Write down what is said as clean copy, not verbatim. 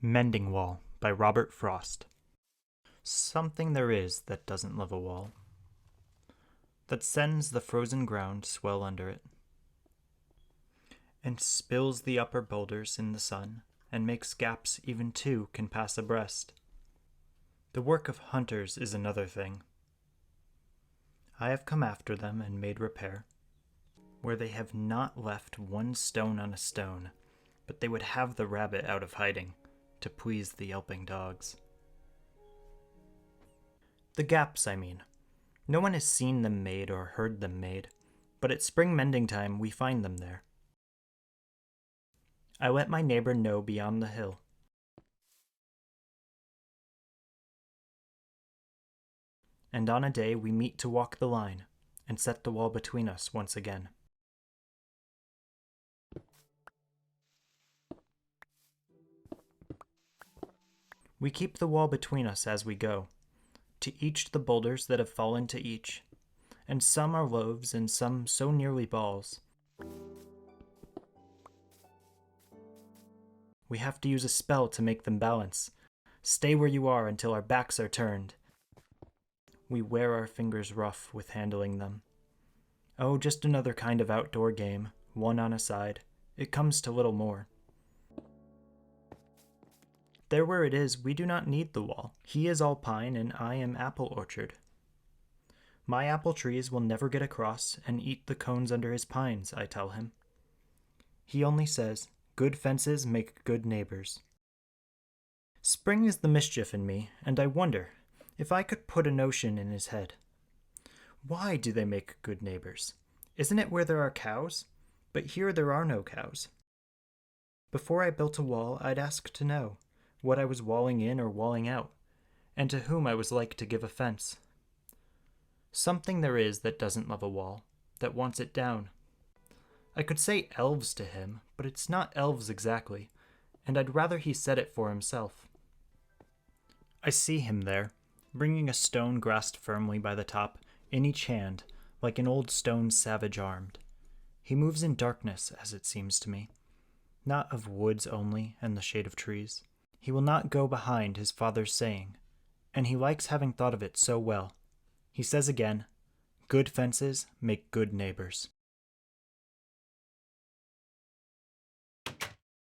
Mending Wall by Robert Frost. Something there is that doesn't love a wall, that sends the frozen ground swell under it, and spills the upper boulders in the sun, and makes gaps even two can pass abreast. The work of hunters is another thing. I have come after them and made repair, where they have not left one stone on a stone, but they would have the rabbit out of hiding, to please the yelping dogs. The gaps, I mean. No one has seen them made or heard them made, but at spring mending time we find them there. I let my neighbor know beyond the hill. And on a day we meet to walk the line, and set the wall between us once again. We keep the wall between us as we go, to each the boulders that have fallen to each, and some are loaves and some so nearly balls. We have to use a spell to make them balance. Stay where you are until our backs are turned. We wear our fingers rough with handling them. Oh, just another kind of outdoor game, one on a side. It comes to little more. There where it is, we do not need the wall. He is all pine and I am apple orchard. My apple trees will never get across and eat the cones under his pines, I tell him. He only says, good fences make good neighbors. Spring is the mischief in me, and I wonder if I could put a notion in his head. Why do they make good neighbors? Isn't it where there are cows? But here there are no cows. Before I built a wall, I'd ask to know what I was walling in or walling out, and to whom I was like to give offense. Something there is that doesn't love a wall, that wants it down. I could say elves to him, but it's not elves exactly, and I'd rather he said it for himself. I see him there, bringing a stone grasped firmly by the top, in each hand, like an old stone savage armed. He moves in darkness, as it seems to me, not of woods only and the shade of trees. He will not go behind his father's saying, and he likes having thought of it so well. He says again, good fences make good neighbors.